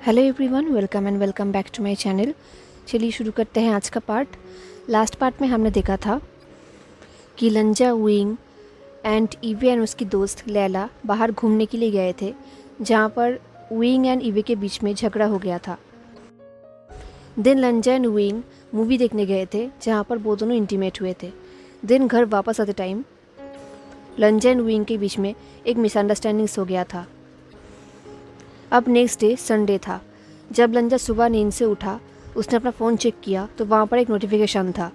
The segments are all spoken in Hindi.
Hello everyone, welcome back to my channel. चलिए शुरू करते हैं आज का पार्ट। लास्ट पार्ट में हमने देखा था कि लंजा, विंग एंड ईवे एंड उसकी दोस्त लैला बाहर घूमने के लिए गए थे, जहाँ पर विंग एंड ईवे के बीच में झगड़ा हो गया था। देन लंजा एंड विंग मूवी देखने गए थे, जहाँ पर वो दोनों इंटीमेट हुए थे। देन घर वापस आते टाइम लंजा एंड विंग के बीच में एक मिसअंडरस्टैंडिंग्स हो गया था। अब नेक्स्ट डे संडे था। जब लंजा सुबह नींद से उठा, उसने अपना फ़ोन चेक किया तो वहाँ पर एक नोटिफिकेशन था,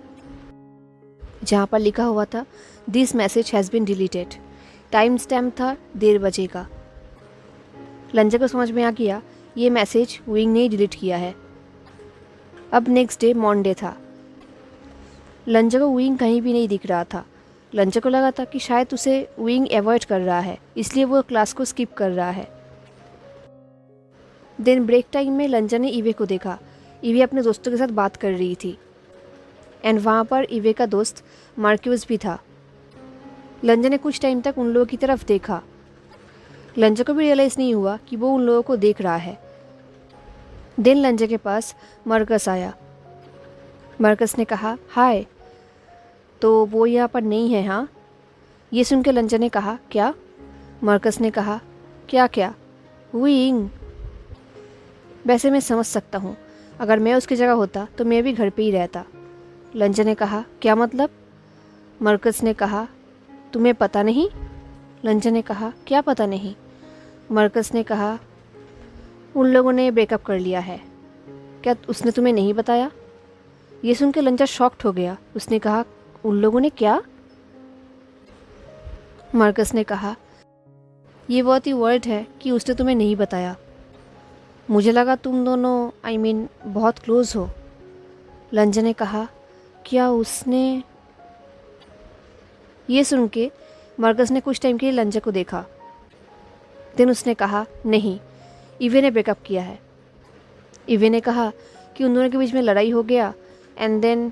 जहाँ पर लिखा हुआ था this message has been deleted. Time stamp था 1:30 बजे का। लंजा को समझ में आ गया ये मैसेज विंग ने ही डिलीट किया है। अब नेक्स्ट डे मंडे था। लंजा को विंग कहीं भी नहीं दिख रहा था। लंजा को लगा था कि शायद उसे विंग अवॉइड कर रहा है, इसलिए वो क्लास को स्किप कर रहा है। देन ब्रेक टाइम में लंजा ने ईवे को देखा। ईवे अपने दोस्तों के साथ बात कर रही थी एंड वहाँ पर ईवे का दोस्त मार्क्यूस भी था। लंजा ने कुछ टाइम तक उन लोगों की तरफ देखा। लंजा को भी रियलाइज़ नहीं हुआ कि वो उन लोगों को देख रहा है। देन लंजा के पास मार्कस आया। मार्कस ने कहा हाय, तो वो यहाँ पर नहीं है। हाँ, ये सुन के लंजा ने कहा क्या? मार्कस ने कहा क्या क्या? विंग। वैसे मैं समझ सकता हूँ, अगर मैं उसकी जगह होता तो मैं भी घर पे ही रहता। लंजा ने कहा क्या मतलब? मार्कस ने कहा तुम्हें पता नहीं? लंजा ने कहा क्या पता नहीं? मार्कस ने कहा उन लोगों ने ब्रेकअप कर लिया है। क्या उसने तुम्हें नहीं बताया? ये सुन के लंजा शॉक्ड हो गया। उसने कहा उन लोगों ने क्या? मार्कस ने कहा ये बहुत ही वर्ड है कि उसने तुम्हें नहीं बताया। मुझे लगा तुम दोनों बहुत क्लोज हो। लंजा ने कहा क्या उसने? ये सुन के मार्कस ने कुछ टाइम के लिए लंजा को देखा। देन उसने कहा नहीं, ईवे ने ब्रेकअप किया है। ईवे ने कहा कि उन दोनों के बीच में लड़ाई हो गया एंड देन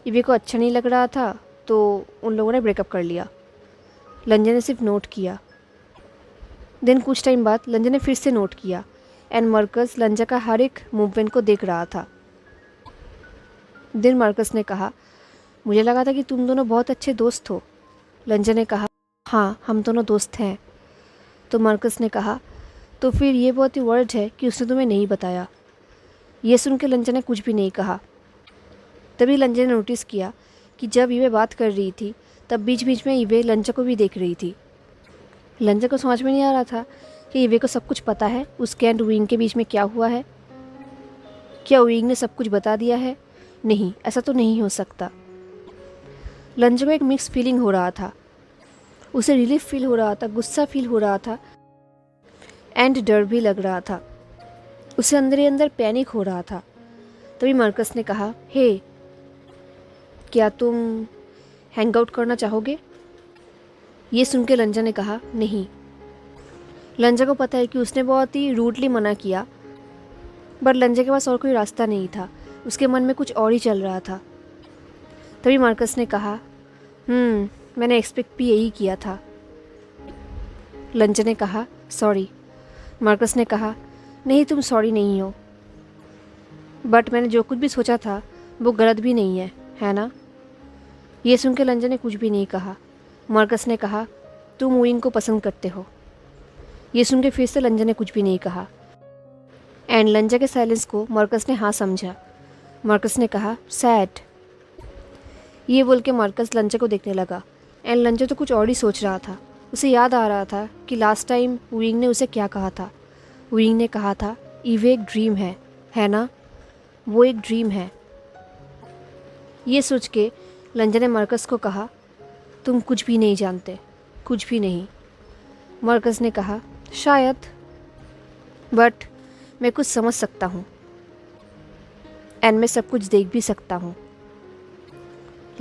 ईवे को अच्छा नहीं लग रहा था तो उन लोगों ने ब्रेकअप कर लिया। लंजा ने सिर्फ नोट किया। देन कुछ टाइम बाद लंजा ने फिर से नोट किया एंड मार्कस लंजा का हर एक मूवमेंट को देख रहा था। देन मार्कस ने कहा मुझे लगा था कि तुम दोनों बहुत अच्छे दोस्त हो। लंजा ने कहा हाँ, हम दोनों दोस्त हैं। तो मार्कस ने कहा तो फिर ये बहुत ही वर्ड है कि उसने तुम्हें नहीं बताया। ये सुन के लंजा ने कुछ भी नहीं कहा। तभी लंजा ने नोटिस किया कि जब ईवे बात कर रही थी तब बीच बीच में ईवे लंजा को भी देख रही थी। लंजा को समझ में नहीं आ रहा था कि ईवे को सब कुछ पता है उसके एंड विंग के बीच में क्या हुआ है। क्या विंग ने सब कुछ बता दिया है? नहीं, ऐसा तो नहीं हो सकता। लंजा को एक मिक्स फीलिंग हो रहा था। उसे रिलीफ फील हो रहा था, गुस्सा फील हो रहा था एंड डर भी लग रहा था। उसे अंदर ही अंदर पैनिक हो रहा था। तभी मार्कस ने कहा हे, क्या तुम हैंग आउट करना चाहोगे? ये सुन के लंजा ने कहा नहीं। लंजा को पता है कि उसने बहुत ही रूडली मना किया, बट लंजा के पास और कोई रास्ता नहीं था। उसके मन में कुछ और ही चल रहा था। तभी मार्कस ने कहा मैंने एक्सपेक्ट भी यही किया था। लंजा ने कहा सॉरी। मार्कस ने कहा नहीं, तुम सॉरी नहीं हो, बट मैंने जो कुछ भी सोचा था वो गलत भी नहीं है ना? ये सुन के लंजा ने कुछ भी नहीं कहा। मार्कस ने कहा तुम विंग को पसंद करते हो। ये सुन के फिर से लंजा ने कुछ भी नहीं कहा एंड लंजा के साइलेंस को मार्कस ने हाँ समझा। मार्कस ने कहा सैड। ये बोल के मार्कस लंजा को देखने लगा एंड लंजा तो कुछ और ही सोच रहा था। उसे याद आ रहा था कि लास्ट टाइम विंग ने उसे क्या कहा था। विंग ने कहा था ईवे एक ड्रीम है ना? वो एक ड्रीम है। ये सोच के लंजा ने मार्कस को कहा तुम कुछ भी नहीं जानते, कुछ भी नहीं। मार्कस ने कहा शायद, बट मैं कुछ समझ सकता हूँ एंड मैं सब कुछ देख भी सकता हूँ।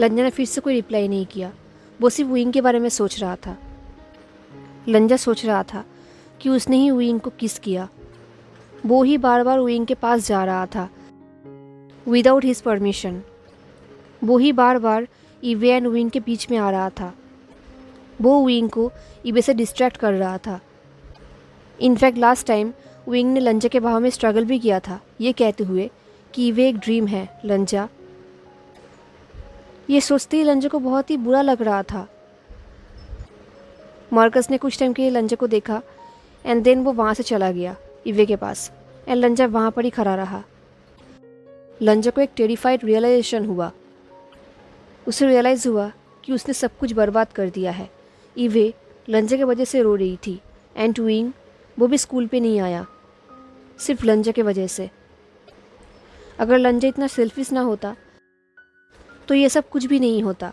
लंजा ने फिर से कोई रिप्लाई नहीं किया। वो सिर्फ विंग के बारे में सोच रहा था। लंजा सोच रहा था कि उसने ही विंग को किस किया। वो ही बार बार विंग के पास जा रहा था विदाउट हिज परमिशन। वो ही बार बार ईवे एंड विंग के बीच में आ रहा था। वो विंग को ईवे से डिस्ट्रैक्ट कर रहा था। इनफैक्ट लास्ट टाइम विंग ने लंजा के भाव में स्ट्रगल भी किया था, ये कहते हुए कि वे एक ड्रीम है लंजा। ये सोचते ही लंजा को बहुत ही बुरा लग रहा था। मार्कस ने कुछ टाइम के लिए लंजा को देखा एंड देन वो वहाँ से चला गया इवे के पास एंड लंजा वहाँ पर ही खड़ा रहा। लंजा को एक टेरिफाइड रियलाइजेशन हुआ। उसे रियलाइज़ हुआ कि उसने सब कुछ बर्बाद कर दिया है। इवे लंजा की वजह से रो रही थी एंड विंग वो भी स्कूल पे नहीं आया सिर्फ लंजा की वजह से। अगर लंजा इतना सेल्फिश ना होता तो ये सब कुछ भी नहीं होता।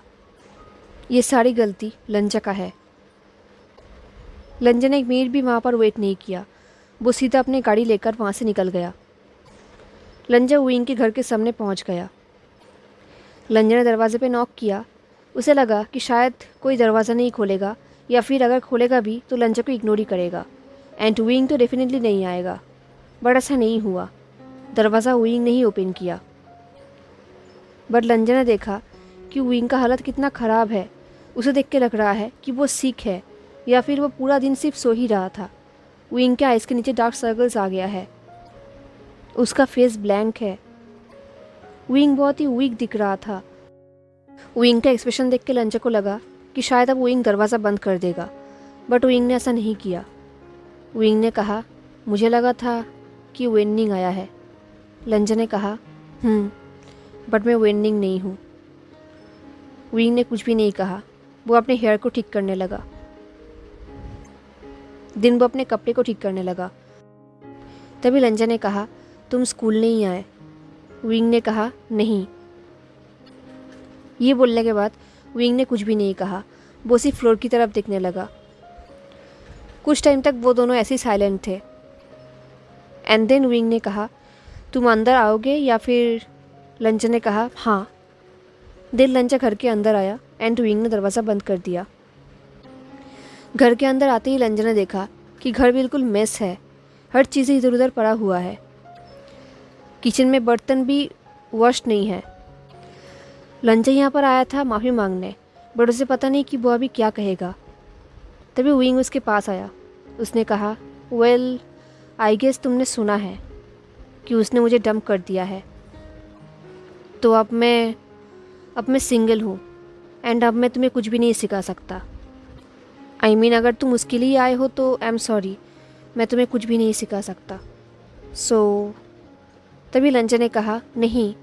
ये सारी गलती लंजा का है। लंजा ने एक मिनट भी वहाँ पर वेट नहीं किया, वो सीधा अपनी गाड़ी लेकर वहाँ से निकल गया। लंजा विंग के घर के सामने पहुँच गया। लंजा ने दरवाजे पे नॉक किया। उसे लगा कि शायद कोई दरवाज़ा नहीं खोलेगा या फिर अगर खोलेगा भी तो लंजा को इग्नोर ही करेगा एंड विंग तो डेफिनेटली नहीं आएगा। बट ऐसा नहीं हुआ। दरवाज़ा विंग ने ही ओपन किया। बट लंजा ने देखा कि विंग का हालत कितना ख़राब है। उसे देख के लग रहा है कि वो सिक है या फिर वो पूरा दिन सिर्फ सो ही रहा था। विंग के आइज़ के नीचे डार्क सर्कल्स आ गया है। उसका फेस ब्लैंक है। विंग बहुत ही वीक दिख रहा था। विंग का एक्सप्रेशन देख के लंजा को लगा कि शायद अब विंग दरवाज़ा बंद कर देगा, बट विंग ने ऐसा नहीं किया। विंग ने कहा, मुझे लगा था कि वेंडिंग आया है। लंजा ने कहा, बट मैं वेंडिंग नहीं हूँ। विंग ने कुछ भी नहीं कहा। वो अपने हेयर को ठीक करने लगा। वो अपने कपड़े को ठीक करने लगा। तभी लंजा ने कहा, तुम स्कूल नहीं आए। विंग ने कहा, नहीं। ये बोलने के बाद विंग ने कुछ भी नहीं कहा। वो सिर्फ फ्लोर की तरफ देखने लगा। कुछ टाइम तक वो दोनों ऐसे ही साइलेंट थे एंड देन विंग ने कहा, तुम अंदर आओगे या फिर? लंजा ने कहा, हाँ। देन लंजा घर के अंदर आया एंड विंग ने दरवाज़ा बंद कर दिया। घर के अंदर आते ही लंजा ने देखा कि घर बिल्कुल मेस है। हर चीज़ इधर उधर पड़ा हुआ है। किचन में बर्तन भी वॉश नहीं है। लंजा यहाँ पर आया था माफ़ी मांगने, बट उसे पता नहीं कि वो अभी क्या कहेगा। तभी विंग उसके पास आया। उसने कहा, वेल आई गेस तुमने सुना है कि उसने मुझे डंप कर दिया है, तो अब मैं सिंगल हूँ एंड अब मैं तुम्हें कुछ भी नहीं सिखा सकता। आई मीन अगर तुम उसके लिए आए हो तो आई एम सॉरी, मैं तुम्हें कुछ भी नहीं सिखा सकता। सो तभी लंजा ने कहा, नहीं,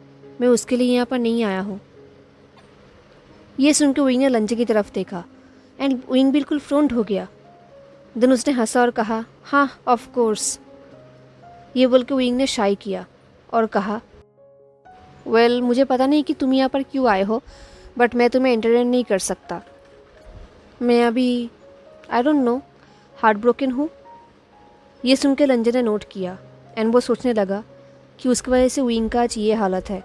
मैं उसके लिए यहाँ पर नहीं आया हूँ। ये सुन के विंग ने लंजा की तरफ देखा एंड विंग बिल्कुल फ्रंट हो गया। देन उसने हंसा और कहा, हाँ ऑफ कोर्स। ये बोल के विंग ने शाई किया और कहा, वेल मुझे पता नहीं कि तुम यहाँ पर क्यों आए हो, बट मैं तुम्हें एंटरटेन नहीं कर सकता। मैं अभी I don't know heart broken हूँ। ये सुन के लंजा ने नोट किया एंड वो सोचने लगा कि उसकी वजह से विंग का आज ये हालत है।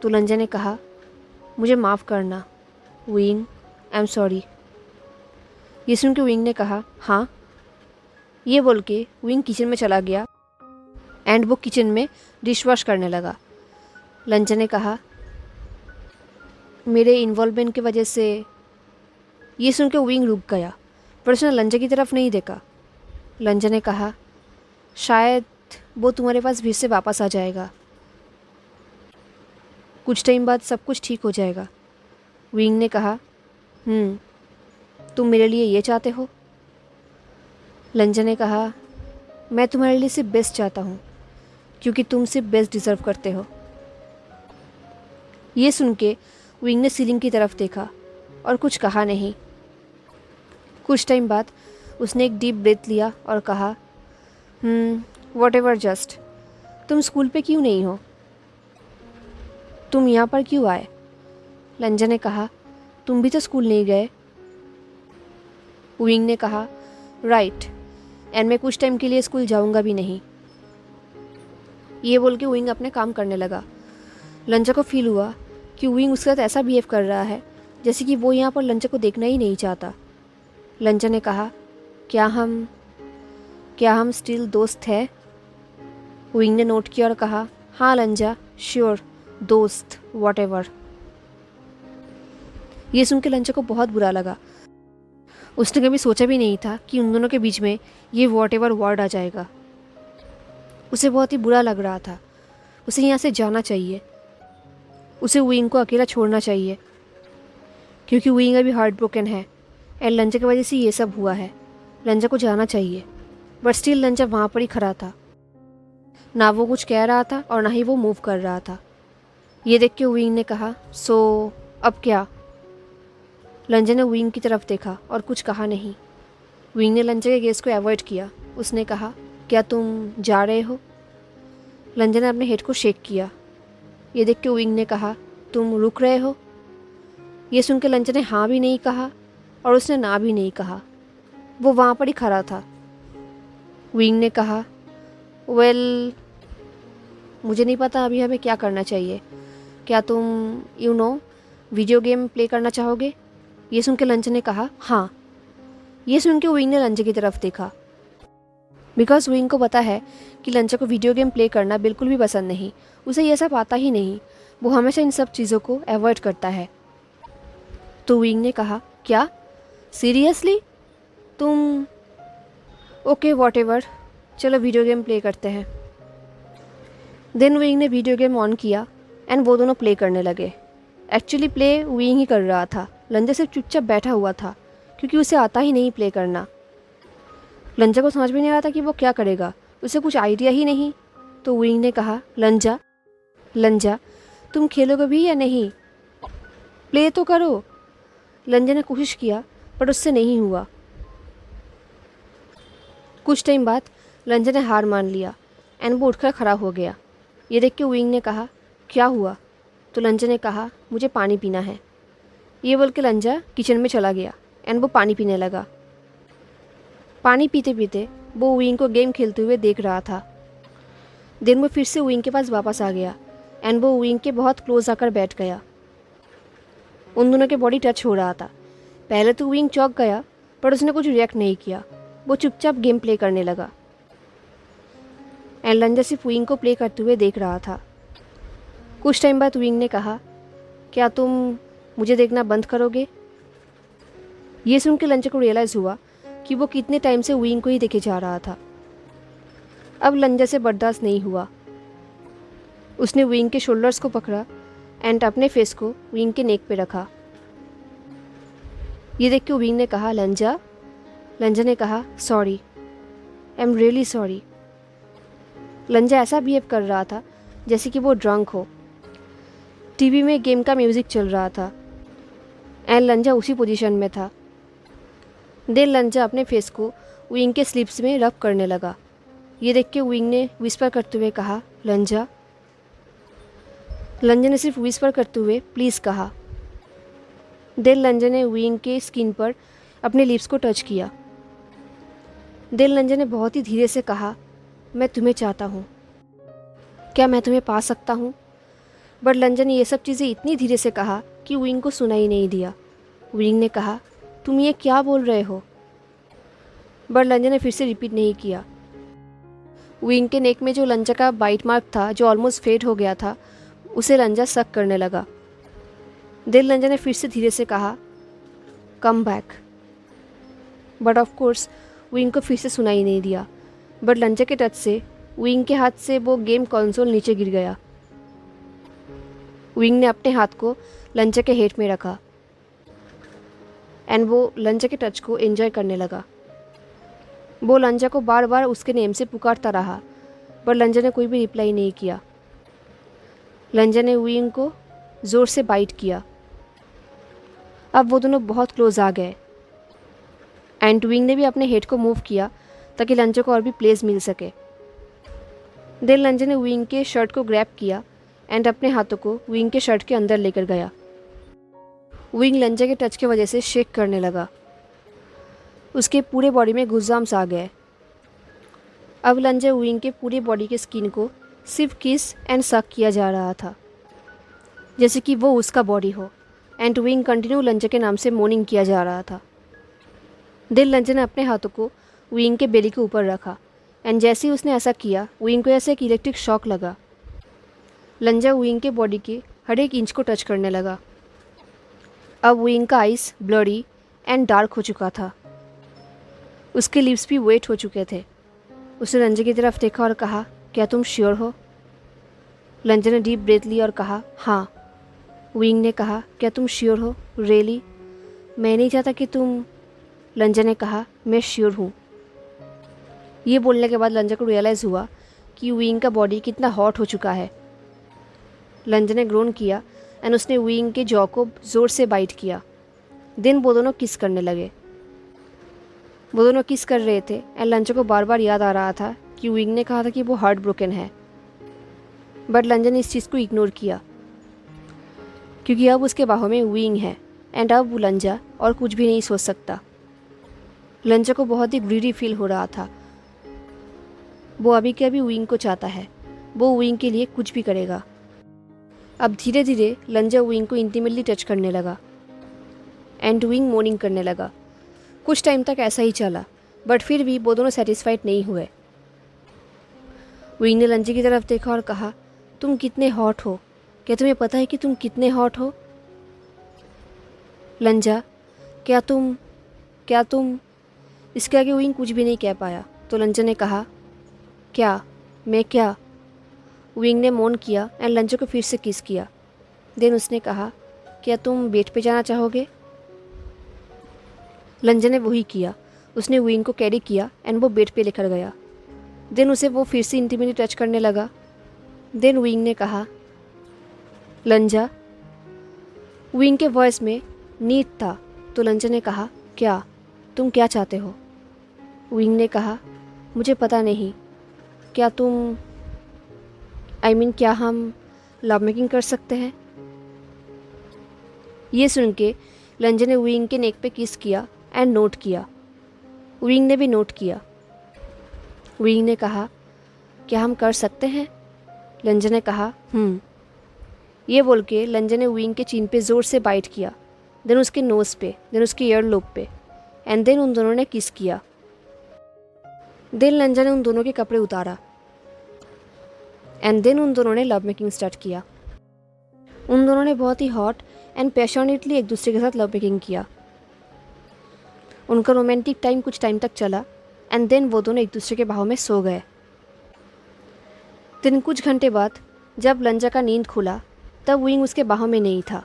तो लंजा ने कहा, मुझे माफ़ करना विंग, आई एम सॉरी। ये सुन के विंग ने कहा, हाँ। ये बोल के विंग किचन में चला गया एंड वो किचन में डिश वॉश करने लगा। लंजा ने कहा, मेरे इन्वॉल्वमेंट की वजह से। ये सुन के विंग रुक गया, पर उसने लंजा की तरफ नहीं देखा। लंजा ने कहा, शायद वो तुम्हारे पास फिर से वापस आ जाएगा। कुछ टाइम बाद सब कुछ ठीक हो जाएगा। विंग ने कहा, तुम मेरे लिए ये चाहते हो? लंजा ने कहा, मैं तुम्हारे लिए सिर्फ बेस्ट चाहता हूँ क्योंकि तुम सिर्फ बेस्ट डिज़र्व करते हो। ये सुन के विंग ने सीलिंग की तरफ देखा और कुछ कहा नहीं। कुछ टाइम बाद उसने एक डीप ब्रेथ लिया और कहा, वॉट एवर जस्ट, तुम स्कूल पे क्यों नहीं हो? तुम यहाँ पर क्यों आए? लंजा ने कहा, तुम भी तो स्कूल नहीं गए। विंग ने कहा, राइट, एंड मैं कुछ टाइम के लिए स्कूल जाऊँगा भी नहीं। ये बोल के विंग अपने काम करने लगा। लंजा को फील हुआ कि विंग उसके साथ ऐसा बिहेव कर रहा है जैसे कि वो यहाँ पर लंजा को देखना ही नहीं चाहता। लंजा ने कहा, क्या हम स्टिल दोस्त हैं? विंग ने नोट किया और कहा, हाँ लंजा, श्योर, दोस्त, वॉटएवर। ये सुन के लंजा को बहुत बुरा लगा। उसने कभी सोचा भी नहीं था कि उन दोनों के बीच में ये वॉटएवर वर्ड आ जाएगा। उसे बहुत ही बुरा लग रहा था। उसे यहाँ से जाना चाहिए, उसे विंग को अकेला छोड़ना चाहिए, क्योंकि विंग अभी हार्ट ब्रोकन है एंड लंजा की वजह से ये सब हुआ है। लंजा को जाना चाहिए, बट स्टिल लंजा वहाँ पर ही खड़ा था। ना वो कुछ कह रहा था और ना ही वो मूव कर रहा था। ये देख के विंग ने कहा, सो अब क्या? लंजा ने विंग की तरफ देखा और कुछ कहा नहीं। विंग ने लंजा के गेस को अवॉइड किया। उसने कहा, क्या तुम जा रहे हो? लंजा ने अपने हेड को शेक किया। ये देख के विंग ने कहा, तुम रुक रहे हो? ये सुन के लंजा ने हाँ भी नहीं कहा और उसने ना भी नहीं कहा। वो वहाँ पर ही खड़ा था। विंग ने कहा, वेल मुझे नहीं पता अभी हमें क्या करना चाहिए। क्या तुम वीडियो गेम प्ले करना चाहोगे? ये सुन के लंजा ने कहा, हाँ। ये सुन के विंग ने लंजा की तरफ देखा, बिकॉज विंग को पता है कि लंजा को वीडियो गेम प्ले करना बिल्कुल भी पसंद नहीं। उसे ये सब आता ही नहीं। वो हमेशा इन सब चीज़ों को अवॉइड करता है। तो विंग ने कहा, क्या सीरियसली? तुम ओके वॉटेवर, चलो वीडियो गेम प्ले करते हैं। देन विंग ने वीडियो गेम ऑन किया एंड वो दोनों प्ले करने लगे। एक्चुअली प्ले विंग ही कर रहा था। लंजा सिर्फ चुपचाप बैठा हुआ था, क्योंकि उसे आता ही नहीं प्ले करना। लंजा को समझ में नहीं आ रहा था कि वो क्या करेगा। उसे कुछ आइडिया ही नहीं। तो विंग ने कहा, लंजा तुम खेलोगे भी या नहीं? प्ले तो करो। लंजा ने कोशिश किया पर उससे नहीं हुआ। कुछ टाइम बाद लंजा ने हार मान लिया एंड वो उठकर खड़ा हो गया। ये देख के विंग ने कहा, क्या हुआ? तो लंजा ने कहा, मुझे पानी पीना है। ये बोल के लंजा किचन में चला गया एंड वो पानी पीने लगा। पानी पीते पीते वो विंग को गेम खेलते हुए देख रहा था। दिन वो फिर से विंग के पास वापस आ गया एंड वो विंग के बहुत क्लोज आकर बैठ गया। उन दोनों के बॉडी टच हो रहा था। पहले तो विंग चौंक गया, पर उसने कुछ रिएक्ट नहीं किया। वो चुपचाप गेम प्ले करने लगा एंड लंजा सिर्फ विंग को प्ले करते हुए देख रहा था। कुछ टाइम बाद विंग ने कहा, क्या तुम मुझे देखना बंद करोगे? ये सुन के लंजा को रियलाइज़ हुआ कि वो कितने टाइम से विंग को ही देखे जा रहा था। अब लंजा से बर्दाश्त नहीं हुआ। उसने विंग के शोल्डर्स को पकड़ा एंड अपने फेस को विंग के नेक पे रखा। ये देख के विंग ने कहा, लंजा ने कहा, sorry, I am really sorry. Lanja ऐसा बिहेव कर रहा था जैसे कि वो ड्रंक हो। टीवी में गेम का म्यूज़िक चल रहा था एंड लंजा उसी पोजीशन में था। देन लंजा अपने फेस को विंग के स्लिप्स में रब करने लगा। ये देख के विंग ने विस्पर करते हुए कहा, लंजा ने सिर्फ विस्पर करते हुए प्लीज़ कहा। देन लंजा ने विंग के स्किन पर अपने लिप्स को टच किया। देन लंजा ने बहुत ही धीरे से कहा, मैं तुम्हें चाहता हूँ, क्या मैं तुम्हें पा सकता हूँ? बट लंजा ने ये सब चीज़ें इतनी धीरे से कहा कि विंग को सुनाई नहीं दिया। विंग ने कहा, तुम ये क्या बोल रहे हो? बट लंजा ने फिर से रिपीट नहीं किया। विंग के नेक में जो लंजा का बाइट मार्क था, जो ऑलमोस्ट फेड हो गया था, उसे लंजा सक करने लगा। देन लंजा ने फिर से धीरे से कहा, come back. But of course wing को फिर से सुनाई नहीं दिया। बट लंजा के टच से विंग के हाथ से वो गेम कंसोल नीचे गिर गया। विंग ने अपने हाथ को लंजा के हेड में रखा एंड वो लंजा के टच को एंजॉय करने लगा। वो लंजा को बार बार उसके नेम से पुकारता रहा, पर लंजा ने कोई भी रिप्लाई नहीं किया। लंजा ने विंग को ज़ोर से बाइट किया। अब वो दोनों बहुत क्लोज आ गए एंड विंग ने भी अपने हेड को मूव किया ताकि लंजा को और भी प्लेस मिल सके। देन लंजा ने विंग के शर्ट को ग्रैब किया एंड अपने हाथों को विंग के शर्ट के अंदर लेकर गया। विंग लंजा के टच की वजह से शेक करने लगा। उसके पूरे बॉडी में गुज़ाम्स आ गए। अब लंजा विंग के पूरे बॉडी के स्किन को सिर्फ किस एंड सक किया जा रहा था, जैसे कि वो उसका बॉडी हो। एंड विंग कंटिन्यू लंजा के नाम से मोर्निंग किया जा रहा था। देन लंजा ने अपने हाथों को विंग के बेली के ऊपर रखा एंड जैसे ही उसने ऐसा किया, विंग को ऐसे एक इलेक्ट्रिक शॉक लगा। लंजा विंग के बॉडी के हर एक इंच को टच करने लगा। अब विंग का आइस ब्लरी एंड डार्क हो चुका था। उसके लिप्स भी वेट हो चुके थे। उसने लंजा की तरफ देखा और कहा, क्या तुम श्योर हो? लंजन ने डीप ब्रेथ ली और कहा, हाँ। विंग ने कहा, क्या तुम श्योर हो? रियली? मैं नहीं चाहता कि तुम। लंजन ने कहा, मैं श्योर हूँ। ये बोलने के बाद लंजन को रियलाइज़ हुआ कि विंग का बॉडी कितना हॉट हो चुका है। लंजन ने ग्रोन किया एंड उसने विंग के जॉ को ज़ोर से बाइट किया। देन वो दोनों किस करने लगे। वो दोनों किस कर रहे थे एंड लंजन को बार बार याद आ रहा था कि विंग ने कहा था कि वो हार्ट ब्रोकन है, बट लंजन ने इस चीज़ को इग्नोर किया क्योंकि अब उसके बाहों में विंग है एंड अब वो लंजा और कुछ भी नहीं सोच सकता। लंजा को बहुत ही ग्रीडी फील हो रहा था। वो अभी के अभी विंग को चाहता है। वो विंग के लिए कुछ भी करेगा। अब धीरे धीरे लंजा विंग को इंटीमेटली टच करने लगा एंड विंग मोर्निंग करने लगा। कुछ टाइम तक ऐसा ही चला, बट फिर भी वो दोनों सेटिस्फाइड नहीं हुए। विंग ने लंजा की तरफ देखा और कहा, तुम कितने हॉट हो, क्या तुम्हें पता है कि तुम कितने हॉट हो? लंजा, क्या तुम इसके आगे विंग कुछ भी नहीं कह पाया। तो लंजा ने कहा, क्या? मैं क्या? विंग ने मौन किया एंड लंजा को फिर से किस किया। देन उसने कहा, क्या तुम बेड पे जाना चाहोगे? लंजा ने वही किया। उसने विंग को कैरी किया एंड वो बेड पे लेकर गया। देन उसे वो फिर से इंटीमेटली टच करने लगा। देन विंग ने कहा, लंजा। विंग के वॉइस में नीड था। तो लंजा ने कहा, क्या? तुम क्या चाहते हो? विंग ने कहा, मुझे पता नहीं। क्या तुम क्या हम लव मेकिंग कर सकते हैं? ये सुन के लंजा ने विंग के नेक पे किस किया एंड नोट किया। विंग ने भी नोट किया। विंग ने कहा, क्या हम कर सकते हैं? लंजा ने कहा, ये बोल के लंजा ने विंग के चिन पे ज़ोर से बाइट किया, देन उसके नोज़ पे, देन उसके ईयर लोब पे, एंड देन उन दोनों ने किस किया। देन लंजा ने उन दोनों के कपड़े उतारा एंड देन उन दोनों ने लव मेकिंग स्टार्ट किया। उन दोनों ने बहुत ही हॉट एंड पैशनेटली एक दूसरे के साथ लव मेकिंग किया। उनका रोमांटिक टाइम कुछ टाइम तक चला एंड देन वो दोनों एक दूसरे के बाहों में सो गए। दिन कुछ घंटे बाद जब लंजा का नींद खुला तब विंग उसके बाहों में नहीं था।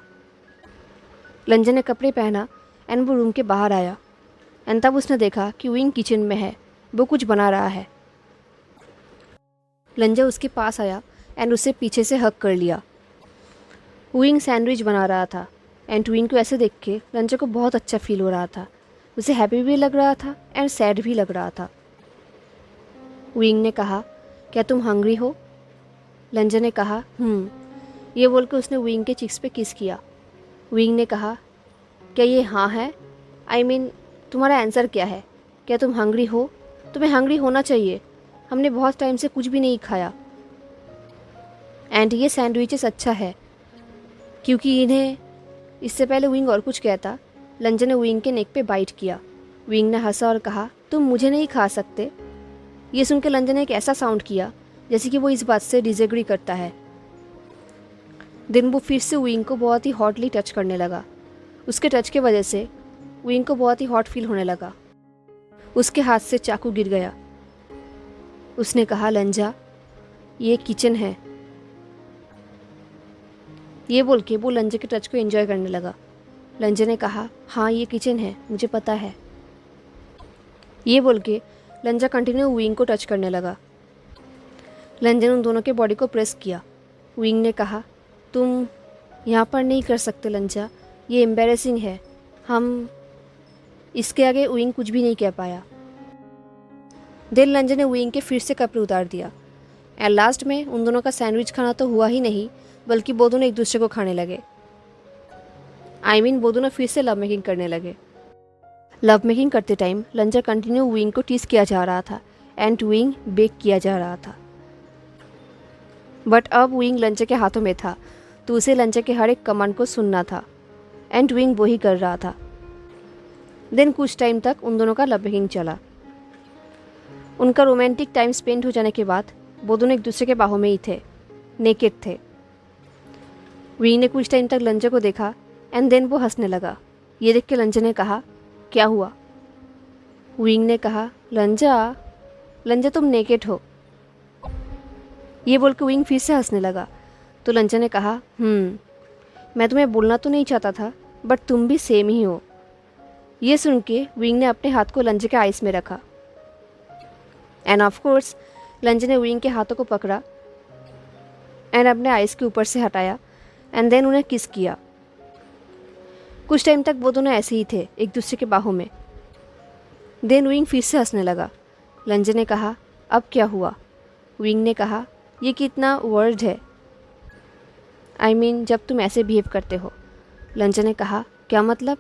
लंजा ने कपड़े पहना एंड वो रूम के बाहर आया एंड तब उसने देखा कि विंग किचन में है, वो कुछ बना रहा है। लंजा उसके पास आया एंड उसे पीछे से हग कर लिया। विंग सैंडविच बना रहा था एंड विंग को ऐसे देख के लंजा को बहुत अच्छा फील हो रहा था। उसे हैप्पी भी लग रहा था एंड सैड भी लग रहा था। विंग ने कहा, क्या तुम हंग्री हो? लंजा ने कहा, ये बोल के उसने विंग के चिक्स पे किस किया। विंग ने कहा, क्या ये हाँ है? तुम्हारा आंसर क्या है? क्या तुम हंग्री हो? तुम्हें हंग्री होना चाहिए। हमने बहुत टाइम से कुछ भी नहीं खाया एंड ये सैंडविचेस अच्छा है क्योंकि इन्हें। इससे पहले विंग और कुछ कहता, लंजा ने विंग के नेक पे बाइट किया। विंग ने हंसा और कहा, तुम मुझे नहीं खा सकते। ये सुनकर लंजा ने एक ऐसा साउंड किया जैसे कि वो इस बात से डिसएग्री करता है। दिन वो फिर से विंग को बहुत ही हॉटली टच करने लगा। उसके टच के वजह से विंग को बहुत ही हॉट फील होने लगा। उसके हाथ से चाकू गिर गया। उसने कहा, लंजा, ये किचन है। ये बोल के वो लंजा के टच को एंजॉय करने लगा। लंजा ने कहा, हाँ ये किचन है, मुझे पता है। ये बोल के लंजा कंटिन्यू विंग को टच करने लगा। लंजा ने उन दोनों के बॉडी को प्रेस किया। विंग ने कहा, तुम यहाँ पर नहीं कर सकते लंजा, ये एम्बैरेसिंग है। हम इसके आगे विंग कुछ भी नहीं कह पाया। देन लंजा ने विंग के फिर से कपड़े उतार दिया एंड लास्ट में उन दोनों का सैंडविच खाना तो हुआ ही नहीं, बल्कि वो दोनों एक दूसरे को खाने लगे। वो दोनों फिर से लव मेकिंग करने लगे। लव मेकिंग करते टाइम लंजा कंटिन्यू विंग को टीस किया जा रहा था एंड विंग बेक किया जा रहा था। बट अब विंग लंजा के हाथों में था तो उसे लंजा के हर एक कमांड को सुनना था एंड विंग वही कर रहा था। देन कुछ टाइम तक उन दोनों का लव मेकिंग चला। उनका रोमांटिक टाइम स्पेंड हो जाने के बाद वो दोनों एक दूसरे के बाहों में ही थे, नेकेड थे। विंग ने कुछ टाइम तक लंजा को देखा एंड देन वो हंसने लगा। ये देख के लंजा ने कहा, क्या हुआ? विंग ने कहा, लंजा तुम नेकेड हो। ये बोल के विंग फिर से हंसने लगा। तो लंचा ने कहा, मैं तुम्हें बोलना तो नहीं चाहता था, बट तुम भी सेम ही हो। ये सुन के विंग ने अपने हाथ को लंचा के आइस में रखा, एंड ऑफ कोर्स लंचा ने विंग के हाथों को पकड़ा एंड अपने आइस के ऊपर से हटाया, एंड देन उन्हें किस किया। कुछ टाइम तक वो दोनों ऐसे ही थे, एक दूसरे के बाहों में। देन विंग फिर से हंसने लगा। लंचा ने कहा, अब क्या हुआ? विंग ने कहा, ये कितना वर्ड है, आई मीन जब तुम ऐसे बिहेव करते हो। लंचा ने कहा, क्या मतलब?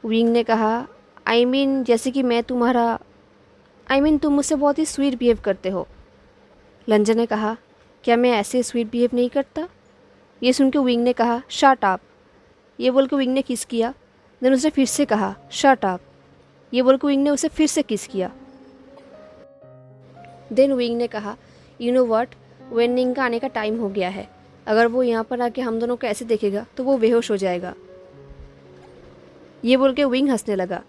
विंग ने कहा, आई मीन जैसे कि मैं तुम्हारा, आई मीन तुम मुझसे बहुत ही स्वीट बिहेव करते हो। लंचा ने कहा, क्या मैं ऐसे स्वीट बिहेव नहीं करता? ये सुन के विंग ने कहा, शट अप। ये बोल के विंग ने किस किया। देन उसने फिर से कहा, शट अप। ये बोल के विंग ने उसे फिर से किस किया। देन विंग ने कहा, यू नो व्हाट, वेनिंग का आने का टाइम हो गया है। अगर वो यहाँ पर आके हम दोनों को ऐसे देखेगा तो वो बेहोश हो जाएगा। ये बोल के विंग हंसने लगा।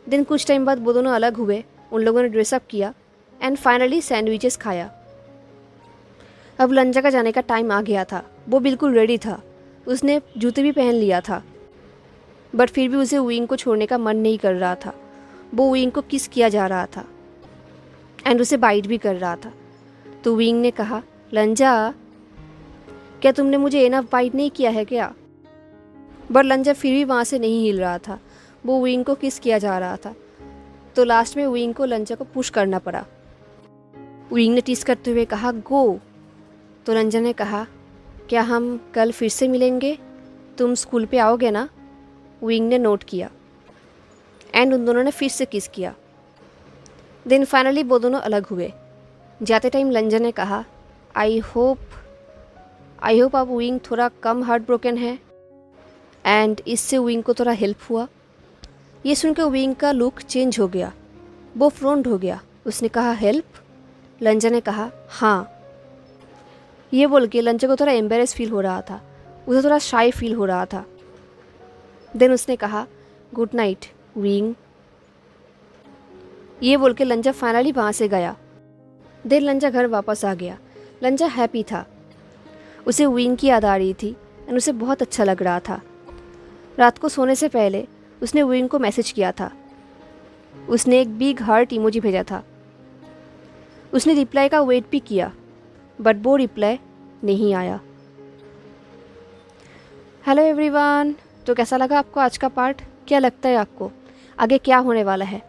देन कुछ टाइम बाद वो दोनों अलग हुए। उन लोगों ने ड्रेसअप किया एंड फाइनली सैंडविचेस खाया। अब लंचा का जाने का टाइम आ गया था। वो बिल्कुल रेडी था। उसने जूते भी पहन लिया था, बट फिर भी उसे विंग को छोड़ने का मन नहीं कर रहा था। वो विंग को किस किया जा रहा था एंड उसे बाइट भी कर रहा था। तो विंग ने कहा, लंचा, क्या तुमने मुझे इनफ बाइट नहीं किया है क्या? बट लंचा फिर भी वहाँ से नहीं हिल रहा था। वो विंग को किस किया जा रहा था। तो लास्ट में विंग को लंचा को पुश करना पड़ा। विंग ने टीस करते हुए कहा, गो। तो लंचा ने कहा, क्या हम कल फिर से मिलेंगे? तुम स्कूल पे आओगे ना? विंग ने नोट किया एंड उन दोनों ने फिर से किस किया। देन फाइनली वो दोनों अलग हुए। जाते टाइम लंचा ने कहा, आई होप अब विंग थोड़ा कम हार्ट ब्रोकन है एंड इससे विंग को थोड़ा हेल्प हुआ। ये सुनकर विंग का लुक चेंज हो गया। वो फ्रोंट हो गया। उसने कहा, हेल्प? लंचा ने कहा, हाँ। ये बोल के लंचा को थोड़ा एम्बेरस फील हो रहा था। उसे थोड़ा शाई फील हो रहा था। देन उसने कहा, गुड नाइट विंग। ये बोल के लंचा फाइनली वहाँ से गया। देन लंचा घर वापस आ गया। लंचा हैप्पी था। उसे विंग की याद आ रही थी एंड उसे बहुत अच्छा लग रहा था। रात को सोने से पहले उसने विंग को मैसेज किया था। उसने एक बिग हार्ट इमोजी भेजा था। उसने रिप्लाई का वेट भी किया, बट वो रिप्लाई नहीं आया। हेलो एवरीवन, तो कैसा लगा आपको आज का पार्ट? क्या लगता है आपको आगे क्या होने वाला है?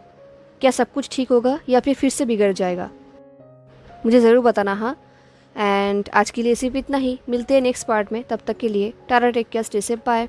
क्या सब कुछ ठीक होगा या फिर से बिगड़ जाएगा? मुझे ज़रूर बताना। हाँ, एंड आज के लिए सिर्फ इतना ही। मिलते हैं नेक्स्ट पार्ट में। तब तक के लिए tata, take care, stay safe, bye.